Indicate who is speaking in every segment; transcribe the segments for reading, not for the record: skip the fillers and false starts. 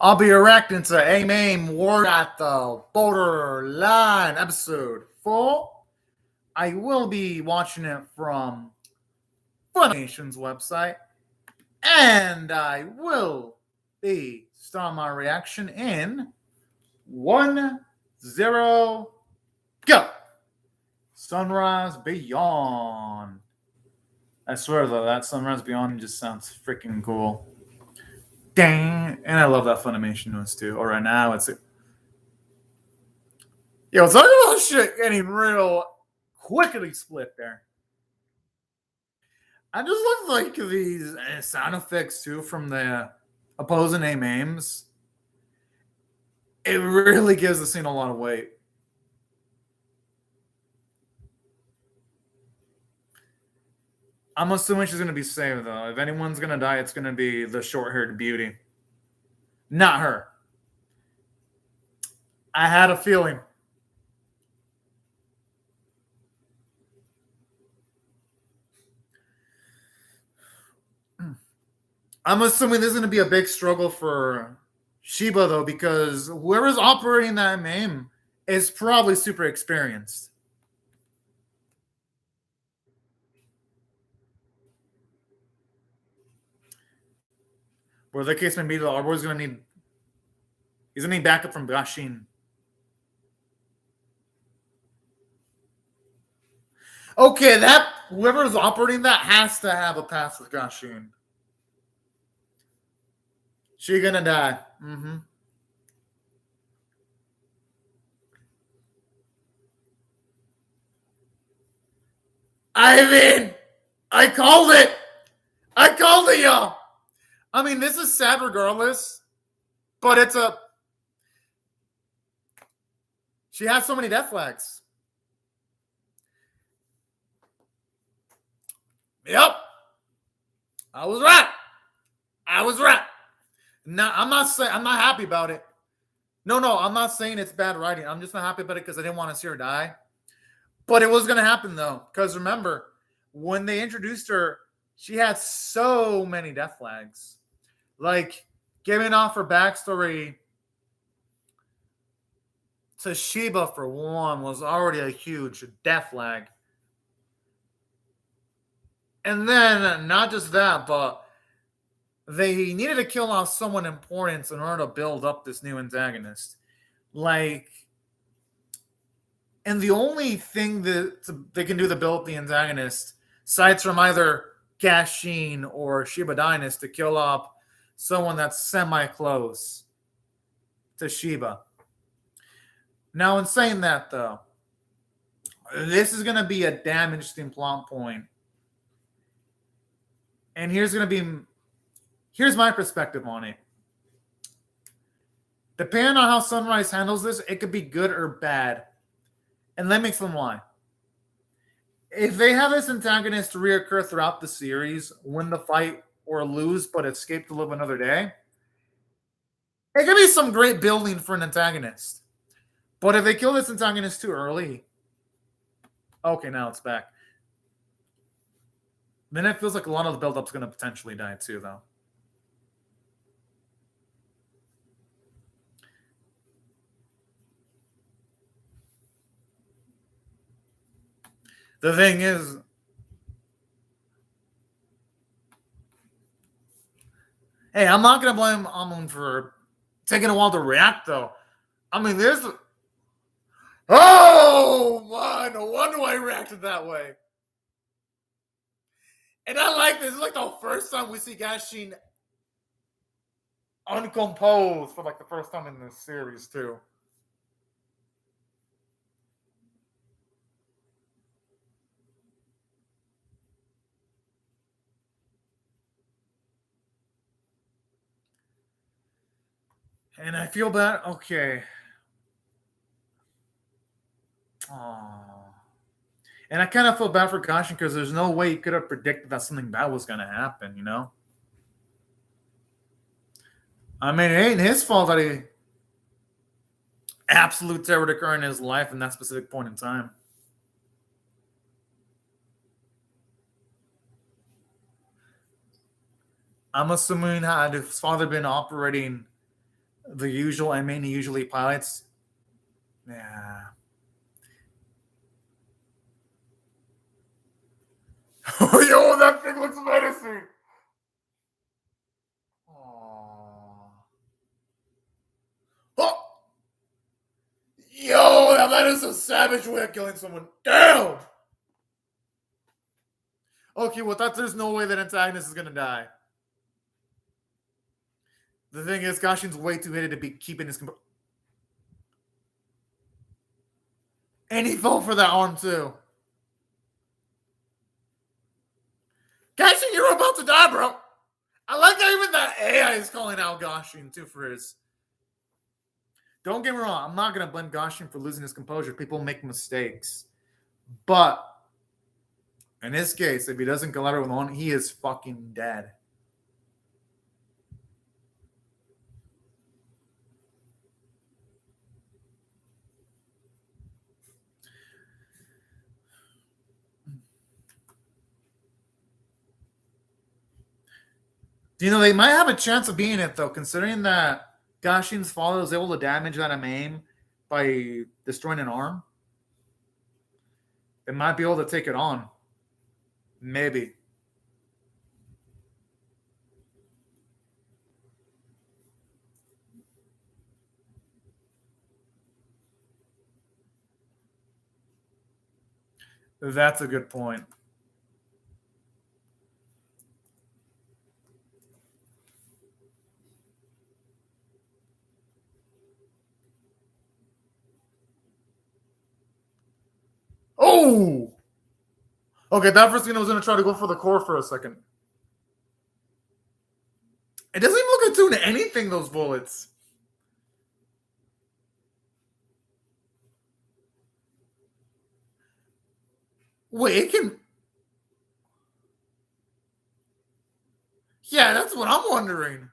Speaker 1: I'll be reacting to AMAIM War at the Borderline episode 4. I will be watching it from Funimation's website, and I will be starting my reaction in 1-0 go. Sunrise Beyond. I swear though, that Sunrise Beyond just sounds freaking cool. Dang, and I love that Funimation noise too. All right, now it's talk about shit getting real quickly split there. I just love like these sound effects too from the opposing AMAIMs. It really gives the scene a lot of weight. I'm assuming she's gonna be saved though. If anyone's gonna die, it's gonna be the short-haired beauty. Not her. I had a feeling. I'm assuming this is gonna be a big struggle for Shiba though, because whoever's operating that AMAIM is probably super experienced. Where the case may be, the Arbor's gonna need backup from Gashin. Okay, that whoever's operating that has to have a pass with Gashin. She gonna die. Mm-hmm. I mean, I called it. I called it, y'all. I mean, this is sad regardless, but it's a. She has so many death flags. Yep. I was right. No, I'm not saying I'm not happy about it. No, I'm not saying it's bad writing. I'm just not happy about it because I didn't want to see her die. But it was gonna happen though, because remember, when they introduced her, she had so many death flags. Like giving off her backstory to Shiba for one was already a huge death flag. And then not just that, but they needed to kill off someone important in order to build up this new antagonist. Like, and the only thing that they can do to build up the antagonist, aside from either Gashin or Shiba dying, is to kill off someone that's semi-close to Shiba. Now, in saying that, though, this is going to be a damn interesting plot point. And here's my perspective on it. Depending on how Sunrise handles this, it could be good or bad. And let me explain why. If they have this antagonist reoccur throughout the series, win the fight or lose but escape to live another day, it could be some great building for an antagonist. But if they kill this antagonist too early, okay, now it's back. Then it feels like a lot of the build-up's going to potentially die too, though. The thing is, hey, I'm not going to blame Amun for taking a while to react, though. I mean, there's... Oh, my, no wonder I reacted that way. And I like this. It's like the first time we see Gashin uncomposed for like the first time in this series, too. And I feel bad. Okay. Aww. And I kind of feel bad for Gashin because there's no way he could have predicted that something bad was going to happen, you know? I mean, it ain't his fault that he absolute terror would occur in his life in that specific point in time. I'm assuming had his father been operating the usual AMAIM he usually pilots. Yeah. Yo, that thing looks menacing. Aww. Oh! Yo, that is a savage way of killing someone. Damn! Okay, well, there's no way that antagonist is gonna die. The thing is, Gashin's way too hated to be keeping his composure. And he fell for that arm, too. Gashin, you're about to die, bro! I like how even that AI is calling out Gashin, too, for his... Don't get me wrong, I'm not going to blame Gashin for losing his composure. People make mistakes. But, in this case, if he doesn't collaborate with one, he is fucking dead. You know, they might have a chance of being it, though, considering that Gashin's father was able to damage that AMAIM by destroying an arm. They might be able to take it on. Maybe. That's a good point. Oh! Okay, that first thing I was going to try to go for the core for a second. It doesn't even look attuned to anything, those bullets. Wait, it can... Yeah, that's what I'm wondering.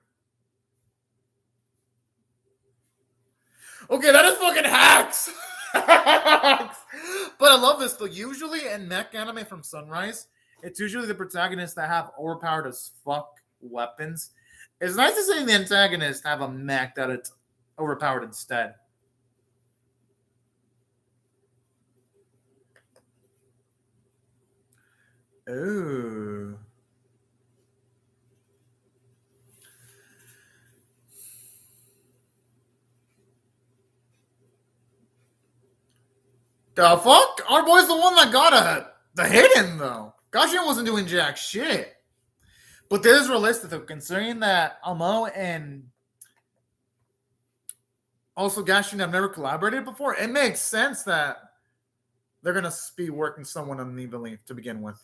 Speaker 1: Okay, that is fucking hacks. But I love this, though. Usually in mech anime from Sunrise, it's usually the protagonists that have overpowered as fuck weapons. It's nice to see the antagonist have a mech that it's overpowered instead. Ooh. The fuck? Our boy's the one that got the hidden, though. Gashin wasn't doing jack shit. But this is realistic, though, considering that Amo and also Gashin have never collaborated before. It makes sense that they're going to be working somewhat unevenly to begin with.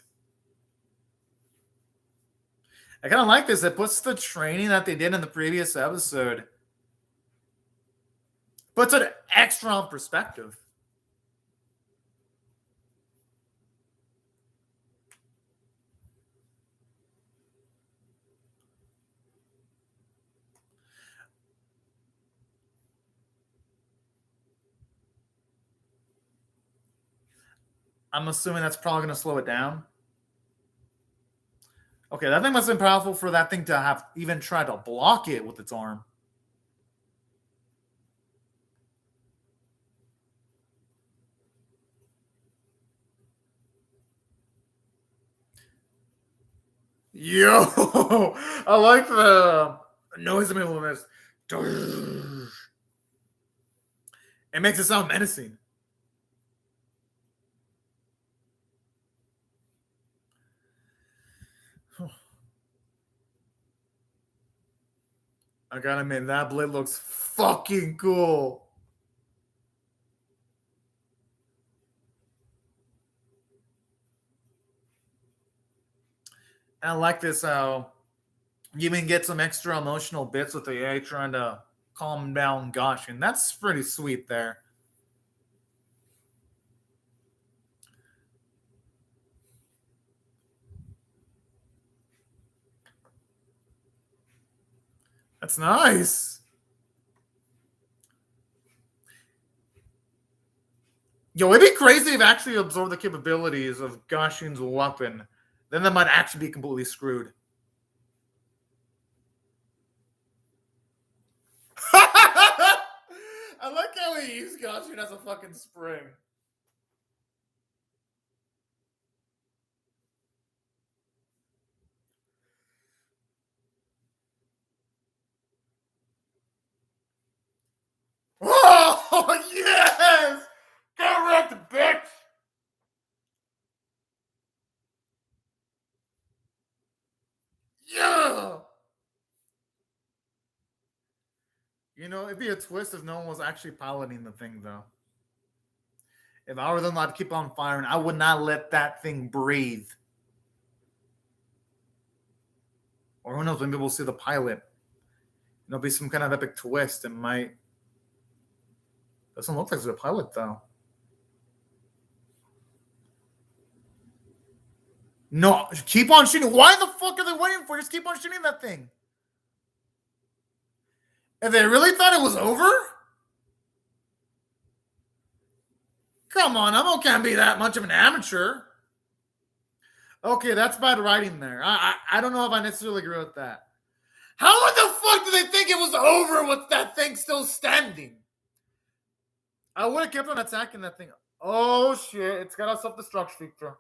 Speaker 1: I kind of like this. It puts the training that they did in the previous episode, puts it extra on perspective. I'm assuming that's probably going to slow it down. Okay, that thing must have been powerful for that thing to have even tried to block it with its arm. Yo, I like the noise in the middle of this. It makes it sound menacing. I gotta admit, that blade looks fucking cool. And I like this how you even get some extra emotional bits with the AI trying to calm down Gashin. That's pretty sweet there. That's nice. Yo, it'd be crazy if actually absorbed the capabilities of Gashin's weapon. Then they might actually be completely screwed. I like how he used Gachun as a fucking spring. Oh, yes! Get wrecked, bitch! Yeah! You know, it'd be a twist if no one was actually piloting the thing, though. If I were them, I'd keep on firing. I would not let that thing breathe. Or who knows, maybe we'll see the pilot. There'll be some kind of epic twist. It might. Doesn't look like it's a pilot, though. No, keep on shooting. Why the fuck are they waiting for? Just keep on shooting that thing. If they really thought it was over? Come on, I can't be that much of an amateur. Okay, that's bad writing there. I don't know if I necessarily agree with that. How the fuck did they think it was over with that thing still standing? I would have kept on attacking that thing. Oh shit, it's got a self-destruct feature.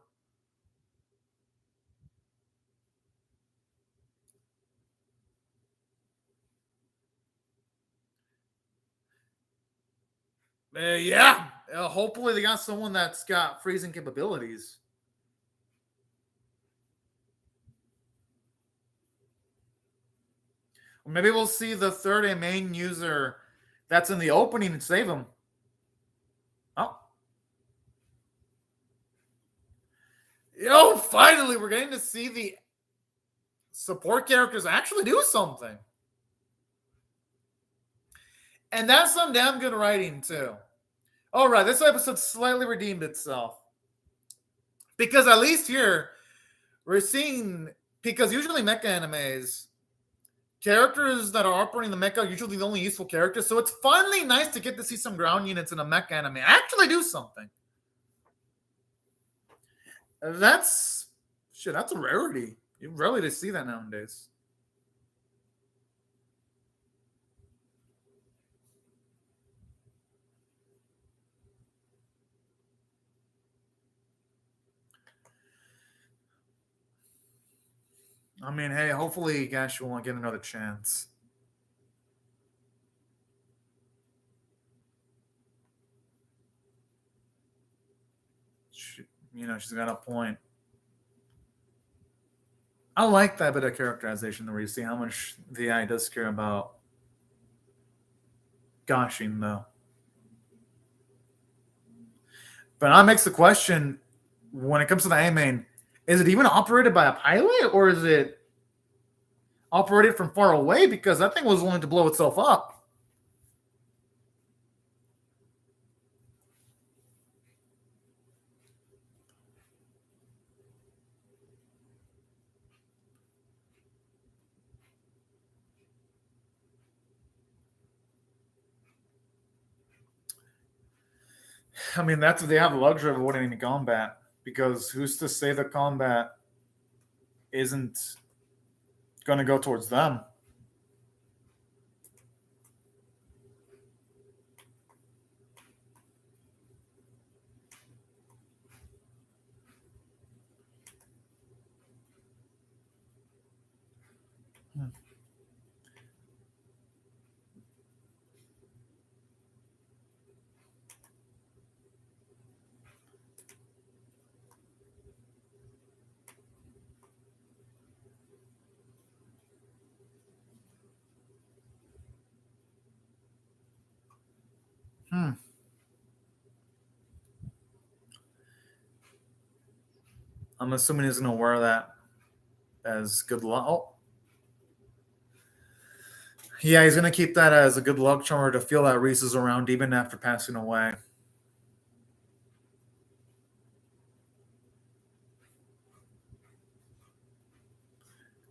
Speaker 1: Yeah. Hopefully they got someone that's got freezing capabilities. Or maybe we'll see the third AMAIM user that's in the opening and save him. Oh. Yo, finally, we're getting to see the support characters actually do something. And that's some damn good writing, too. All right, this episode slightly redeemed itself. Because at least here, we're seeing, because usually mecha animes, characters that are operating the mecha are usually the only useful characters. So it's finally nice to get to see some ground units in a mecha anime actually do something. That's a rarity. You rarely to see that nowadays. I mean, hey, hopefully Gash will get another chance. She's got a point. I like that bit of characterization where you see how much the AI does care about Gashin, though. But that makes the question, when it comes to the AMAIM, is it even operated by a pilot, or is it operated from far away? Because that thing was willing to blow itself up. I mean, that's if they have the luxury of avoiding any combat. Because who's to say the combat isn't going to go towards them? I'm assuming he's going to wear that as good luck. Oh. Yeah, he's going to keep that as a good luck charm to feel that Reese is around even after passing away.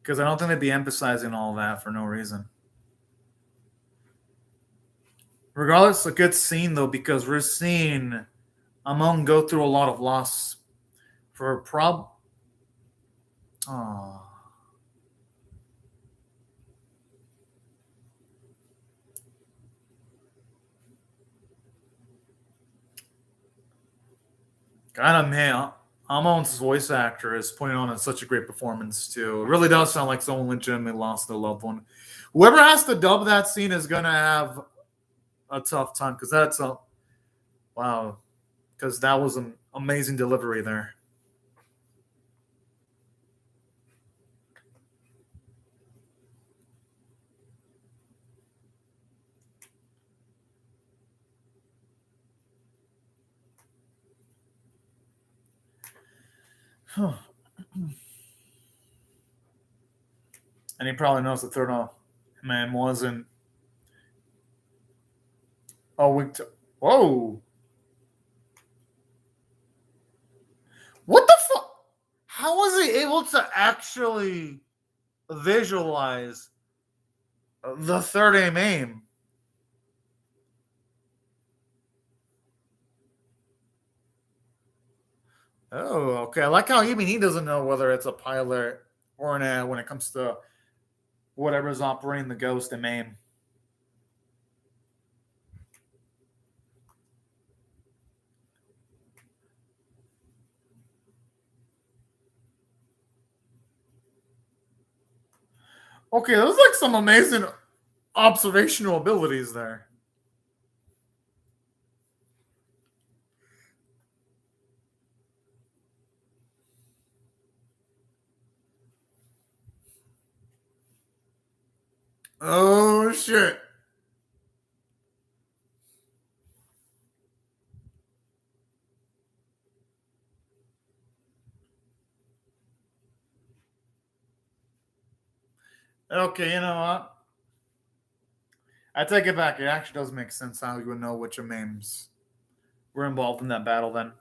Speaker 1: Because I don't think they'd be emphasizing all that for no reason. Regardless, a good scene, though, because we're seeing Amon go through a lot of loss for a problem. Oh. God, man, Amon's voice actor is putting on such a great performance too. It really does sound like someone legitimately lost their loved one. Whoever has to dub that scene is gonna have a tough time because that's a wow. Because that was an amazing delivery there. And he probably knows the third man wasn't a week to. Whoa. What the fuck? How was he able to actually visualize the third AMAIM? Oh, okay. I like how even he doesn't know whether it's a pilot or an when it comes to whatever's operating the ghost and MAME. Okay, those like some amazing observational abilities there. Oh shit. Okay, you know what? I take it back. It actually does make sense how you would know which MAMEs were involved in that battle then.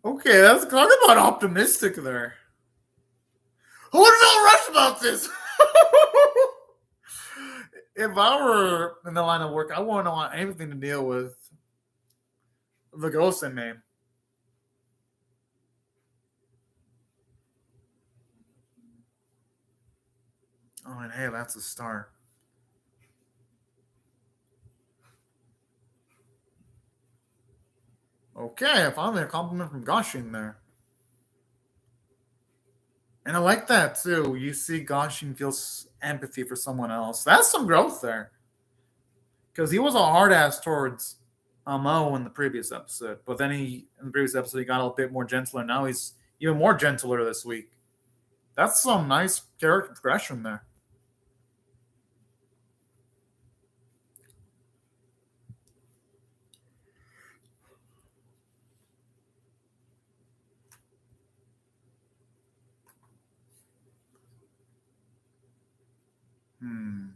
Speaker 1: Okay, let's talk about optimistic there. Who would feel rush about this? If I were in the line of work, I wouldn't want anything to deal with the ghost in me. Oh, and hey, that's a start. Okay, finally a compliment from Goshin there. And I like that too. You see Goshin feels empathy for someone else. That's some growth there. Because he was a hard ass towards Mo in the previous episode. But then in the previous episode, he got a bit more gentler. Now he's even more gentler this week. That's some nice character progression there. Hmm.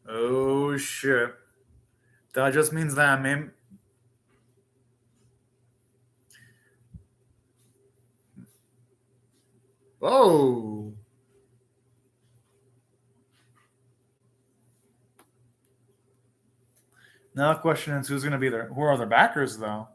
Speaker 1: Oh shit. That just means that man. Oh. Now the question is who's gonna be there? Who are their backers though?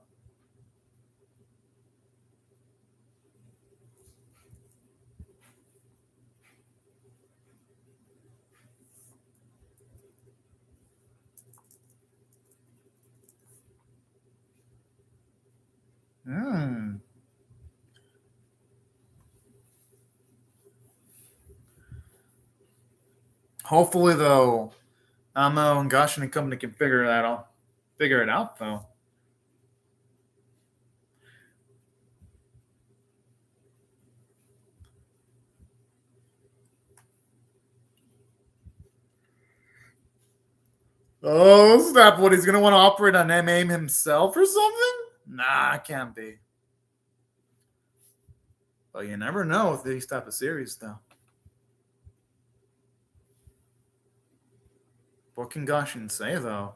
Speaker 1: Hmm. Hopefully though, Amo and Goshin and company can figure that out. Figure it out though. Oh snap! What he's gonna want to operate on AMAIM himself or something? Nah, it can't be. But you never know with these type of series though. What can Goshin say though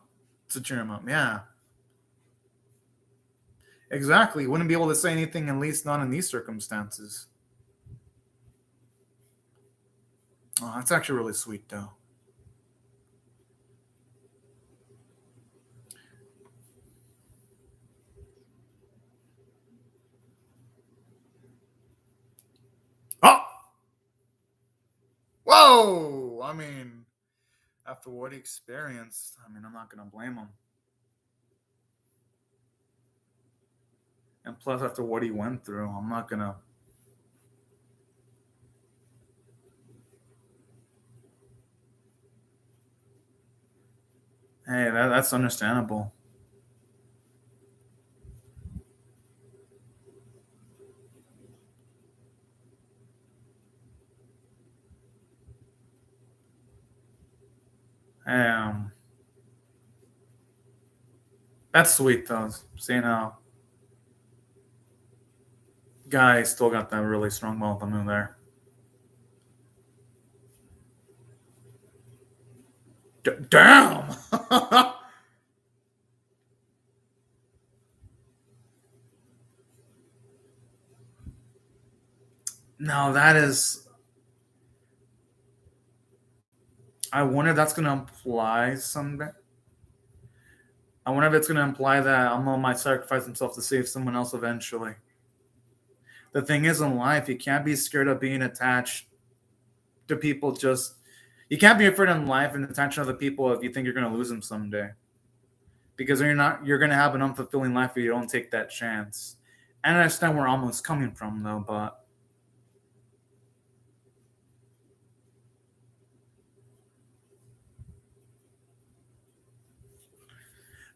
Speaker 1: to cheer him up? Yeah, exactly. Wouldn't be able to say anything, at least not in these circumstances. Oh, that's actually really sweet though. Whoa! I mean, after what he experienced, I mean, I'm not going to blame him. And plus, after what he went through, I'm not going to. Hey, that's understandable. Um, that's sweet though. Seeing how guy still got that really strong momentum there. Damn. No, that is. I wonder if that's going to imply something. I wonder if it's going to imply that Amo might sacrifice himself to save someone else eventually. The thing is, in life, you can't be scared of being attached to people. Just you can't be afraid in life and attached to other people if you think you're going to lose them someday. Because you're going to have an unfulfilling life if you don't take that chance. And I understand where Amo's coming from, though, but.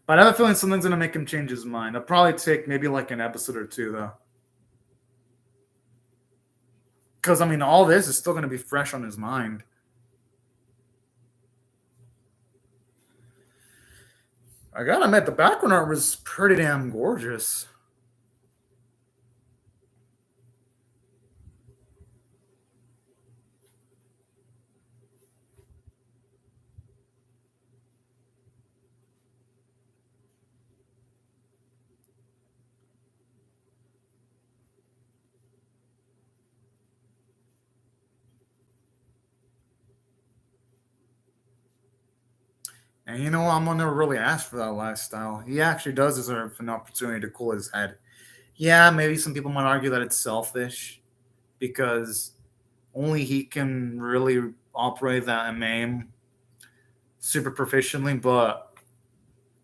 Speaker 1: But I have a feeling something's going to make him change his mind. It'll probably take maybe like an episode or two, though. Because, I mean, all this is still going to be fresh on his mind. I gotta admit, the background art was pretty damn gorgeous. And you know, Amo never really asked for that lifestyle. He actually does deserve an opportunity to cool his head. Yeah, maybe some people might argue that it's selfish because only he can really operate that AMAIM super proficiently. But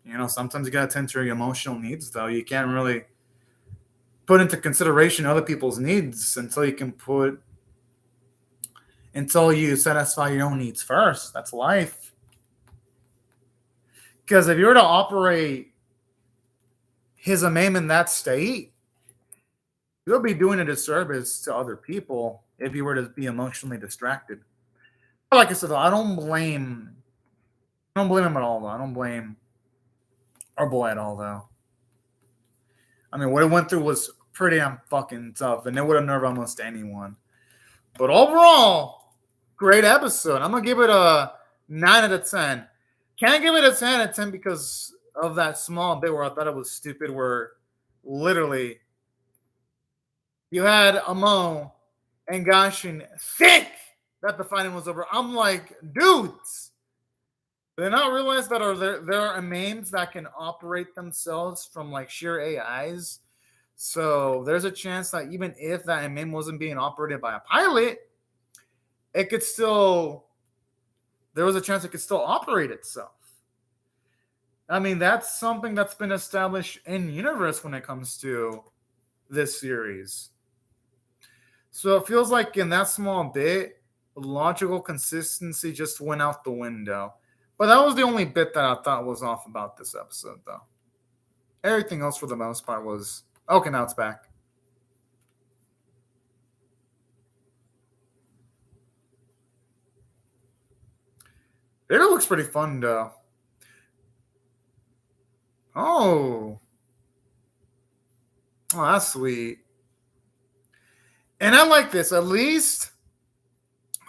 Speaker 1: you know, sometimes you gotta tend to your emotional needs. Though you can't really put into consideration other people's needs until you satisfy your own needs first. That's life. Because if you were to operate his AMAIM in that state, you'll be doing a disservice to other people if you were to be emotionally distracted. But like I said, though, I don't blame him at all. Though I don't blame our boy at all. Though I mean, what he went through was pretty damn fucking tough, and it would have nerved almost anyone. But overall, great episode. I'm gonna give it a 9 out of 10. Can't give it a 10 out of 10 because of that small bit where I thought it was stupid. Where literally you had Amo and Gashin think that the fighting was over. I'm like, dudes, do they not realize that there are AMAIMs that can operate themselves from like sheer AIs? So there's a chance that even if that AMAIM wasn't being operated by a pilot, there was a chance it could still operate itself. I mean, that's something that's been established in universe when it comes to this series. So it feels like in that small bit, logical consistency just went out the window. But that was the only bit that I thought was off about this episode, though. Everything else, for the most part, was okay. Now it's back. It looks pretty fun, though. Oh, that's sweet. And I like this. At least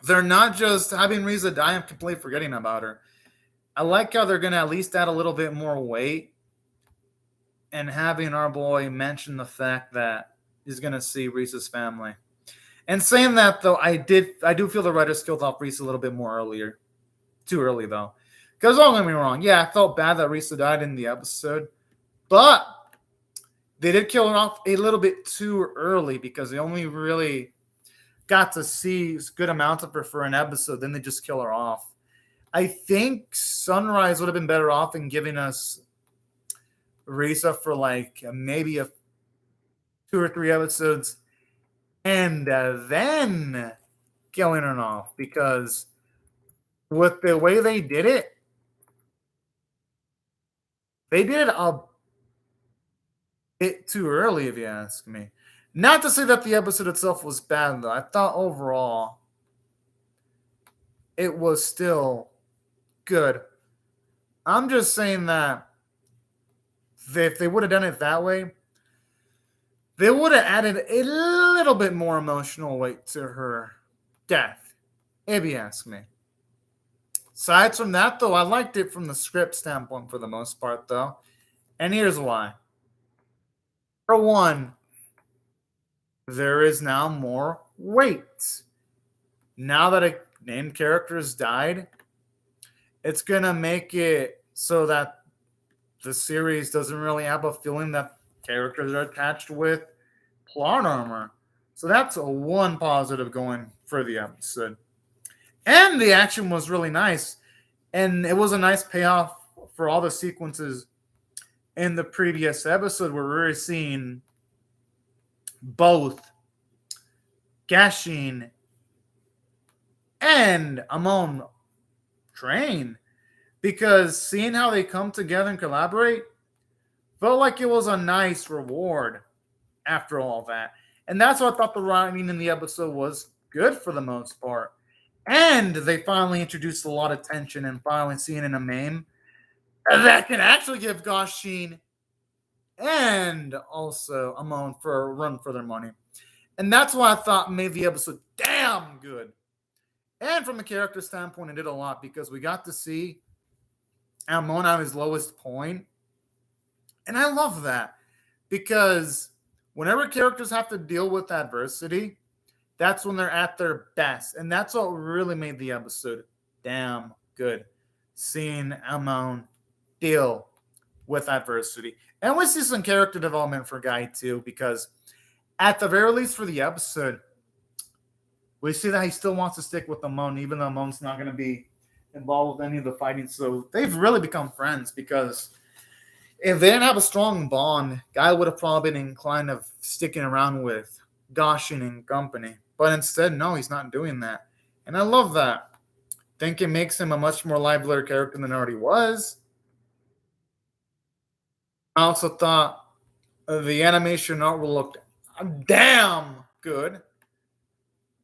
Speaker 1: they're not just having Riza die and completely forgetting about her. I like how they're going to at least add a little bit more weight and having our boy mention the fact that he's going to see Riza's family. And saying that, though, I do feel the writers killed off Riza a little bit more earlier. Too early, though. Because don't get me wrong. Yeah, I felt bad that Riza died in the episode. But they did kill her off a little bit too early because they only really got to see good amounts of her for an episode, then they just kill her off. I think Sunrise would have been better off in giving us Risa for like maybe 2 or 3 episodes, and then killing her off, because with the way they did it a bit too early, if you ask me. Not to say that the episode itself was bad, though. I thought overall it was still good. I'm just saying that if they would have done it that way, they would have added a little bit more emotional weight to her death, if you ask me. Aside from that, though, I liked it from the script standpoint for the most part, though. And here's why. For one, there is now more weight. Now that a named character has died, it's going to make it so that the series doesn't really have a feeling that characters are attached with plot armor. So that's a one positive going for the episode. And the action was really nice. And it was a nice payoff for all the sequences in the previous episode where we were seeing both Gashin and Amon train. Because seeing how they come together and collaborate felt like it was a nice reward after all that. And that's what I thought the writing in the episode was good for the most part. And they finally introduced a lot of tension and finally seeing an AMAIM that can actually give Gashin and also Amon for a run for their money. And that's why I thought made the episode damn good. And from a character standpoint, it did a lot because we got to see Amon at his lowest point. And I love that because whenever characters have to deal with adversity, that's when they're at their best. And that's what really made the episode damn good. Seeing Amon deal with adversity. And we see some character development for Guy too, because at the very least for the episode, we see that he still wants to stick with Amon, even though Amon's not going to be involved with any of the fighting. So they've really become friends, because if they didn't have a strong bond, Guy would have probably been inclined of sticking around with Gashin and company. But instead, no, he's not doing that. And I love that. I think it makes him a much more livelier character than he already was. I also thought the animation art looked damn good.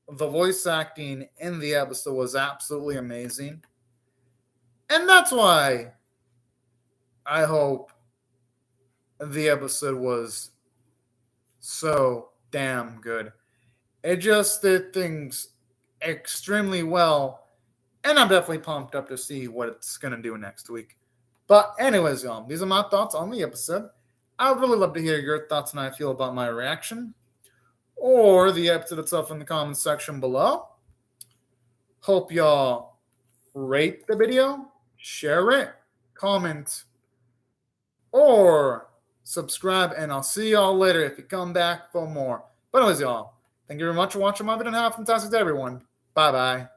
Speaker 1: The voice acting in the episode was absolutely amazing. And that's why I hope the episode was so damn good. It just did things extremely well. And I'm definitely pumped up to see what it's going to do next week. But anyways, y'all, these are my thoughts on the episode. I would really love to hear your thoughts and how you feel about my reaction, or the episode itself in the comments section below. Hope y'all rate the video, share it, comment, or subscribe, and I'll see y'all later if you come back for more. But anyways, y'all, thank you very much for watching my video, and have a fantastic day, everyone. Bye-bye.